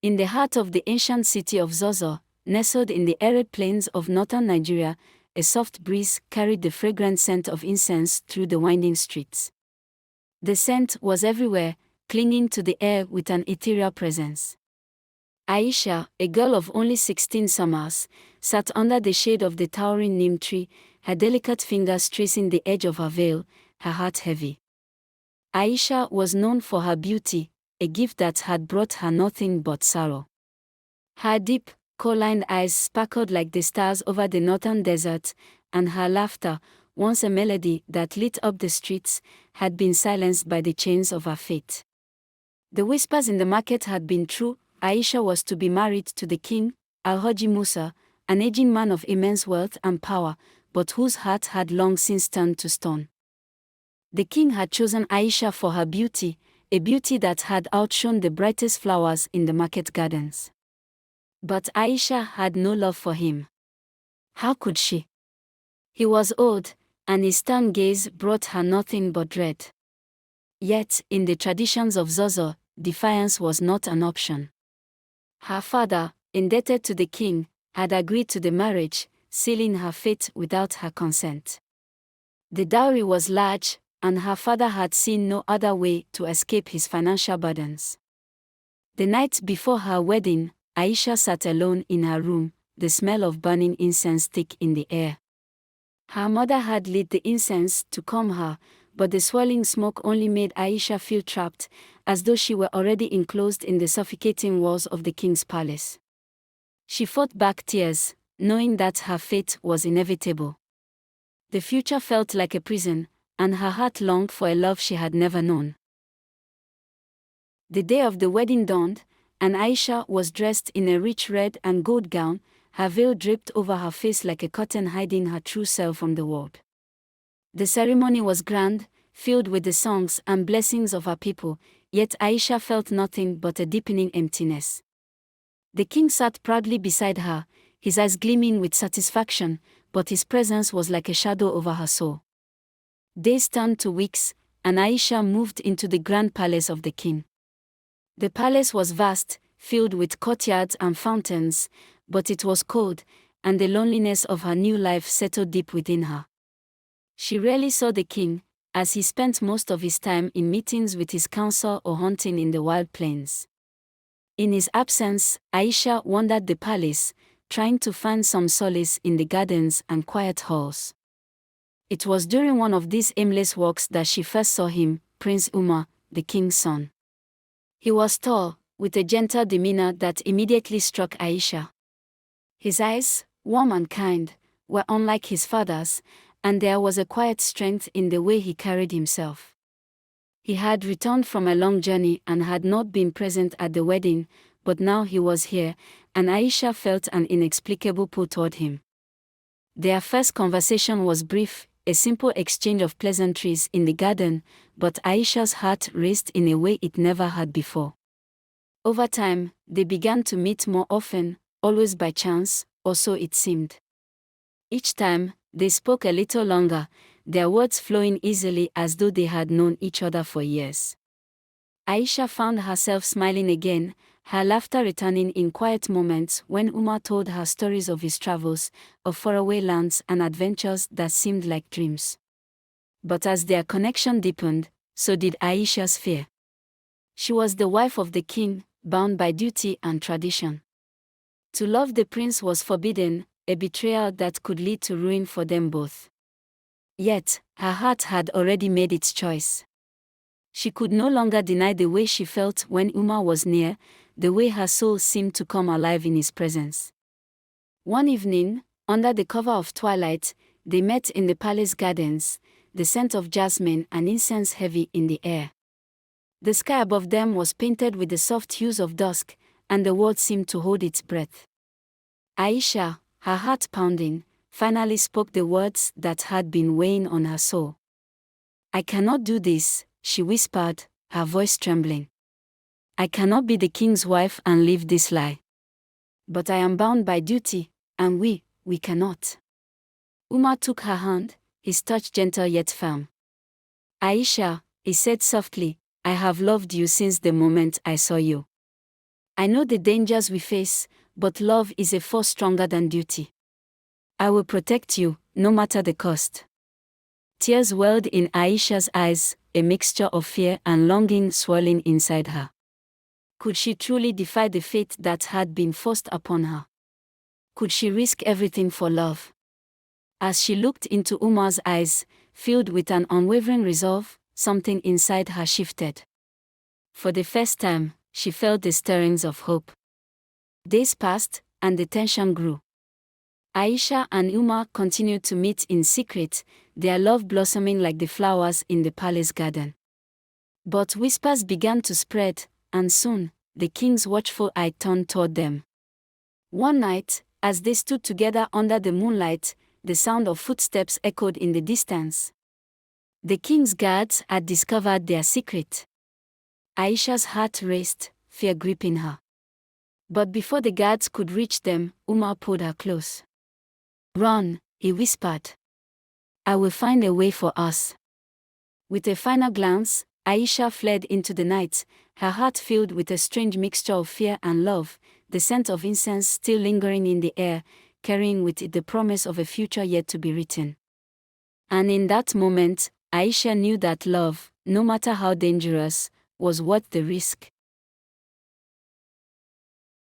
In the heart of the ancient city of Zozo, nestled in the arid plains of northern Nigeria, a soft breeze carried the fragrant scent of incense through the winding streets. The scent was everywhere, clinging to the air with an ethereal presence. Aisha, a girl of only 16 summers, sat under the shade of the towering neem tree, her delicate fingers tracing the edge of her veil, her heart heavy. Aisha was known for her beauty, a gift that had brought her nothing but sorrow. Her deep, coal-lined eyes sparkled like the stars over the northern desert, and her laughter, once a melody that lit up the streets, had been silenced by the chains of her fate. The whispers in the market had been true. Aisha was to be married to the king, Alhaji Musa, an aging man of immense wealth and power, but whose heart had long since turned to stone. The king had chosen Aisha for her beauty, a beauty that had outshone the brightest flowers in the market gardens. But Aisha had no love for him. How could she? He was old, and his stern gaze brought her nothing but dread. Yet, in the traditions of Zozo, defiance was not an option. Her father, indebted to the king, had agreed to the marriage, sealing her fate without her consent. The dowry was large, and her father had seen no other way to escape his financial burdens. The night before her wedding, Aisha sat alone in her room, the smell of burning incense thick in the air. Her mother had lit the incense to calm her, but the swirling smoke only made Aisha feel trapped, as though she were already enclosed in the suffocating walls of the king's palace. She fought back tears, knowing that her fate was inevitable. The future felt like a prison, and her heart longed for a love she had never known. The day of the wedding dawned, and Aisha was dressed in a rich red and gold gown, her veil draped over her face like a curtain hiding her true self from the world. The ceremony was grand, filled with the songs and blessings of her people, yet Aisha felt nothing but a deepening emptiness. The king sat proudly beside her, his eyes gleaming with satisfaction, but his presence was like a shadow over her soul. Days turned to weeks, and Aisha moved into the grand palace of the king. The palace was vast, filled with courtyards and fountains, but it was cold, and the loneliness of her new life settled deep within her. She rarely saw the king, as he spent most of his time in meetings with his council or hunting in the wild plains. In his absence, Aisha wandered the palace, trying to find some solace in the gardens and quiet halls. It was during one of these aimless walks that she first saw him, Prince Umar, the king's son. He was tall, with a gentle demeanor that immediately struck Aisha. His eyes, warm and kind, were unlike his father's, and there was a quiet strength in the way he carried himself. He had returned from a long journey and had not been present at the wedding, but now he was here, and Aisha felt an inexplicable pull toward him. Their first conversation was brief, a simple exchange of pleasantries in the garden, but Aisha's heart raced in a way it never had before. Over time, they began to meet more often, always by chance, or so it seemed. Each time, they spoke a little longer, their words flowing easily as though they had known each other for years. Aisha found herself smiling again, her laughter returning in quiet moments when Umar told her stories of his travels, of faraway lands and adventures that seemed like dreams. But as their connection deepened, so did Aisha's fear. She was the wife of the king, bound by duty and tradition. To love the prince was forbidden, a betrayal that could lead to ruin for them both. Yet, her heart had already made its choice. She could no longer deny the way she felt when Umar was near, the way her soul seemed to come alive in his presence. One evening, under the cover of twilight, they met in the palace gardens, the scent of jasmine and incense heavy in the air. The sky above them was painted with the soft hues of dusk, and the world seemed to hold its breath. Aisha, her heart pounding, finally spoke the words that had been weighing on her soul. "I cannot do this," she whispered, her voice trembling. "I cannot be the king's wife and live this lie. But I am bound by duty, and we cannot." Umar took her hand, his touch gentle yet firm. "Aisha," he said softly, "I have loved you since the moment I saw you. I know the dangers we face, but love is a force stronger than duty. I will protect you, no matter the cost. Tears welled in Aisha's eyes, a mixture of fear and longing swirling inside her. Could she truly defy the fate that had been forced upon her? Could she risk everything for love? As she looked into Umar's eyes, filled with an unwavering resolve, something inside her shifted. For the first time, she felt the stirrings of hope. Days passed, and the tension grew. Aisha and Umar continued to meet in secret, their love blossoming like the flowers in the palace garden. But whispers began to spread, and soon, the king's watchful eye turned toward them. One night, as they stood together under the moonlight, the sound of footsteps echoed in the distance. The king's guards had discovered their secret. Aisha's heart raced, fear gripping her. But before the guards could reach them, Umar pulled her close. "Run," he whispered. "I will find a way for us." With a final glance, Aisha fled into the night, her heart filled with a strange mixture of fear and love, the scent of incense still lingering in the air, carrying with it the promise of a future yet to be written. And in that moment, Aisha knew that love, no matter how dangerous, was worth the risk.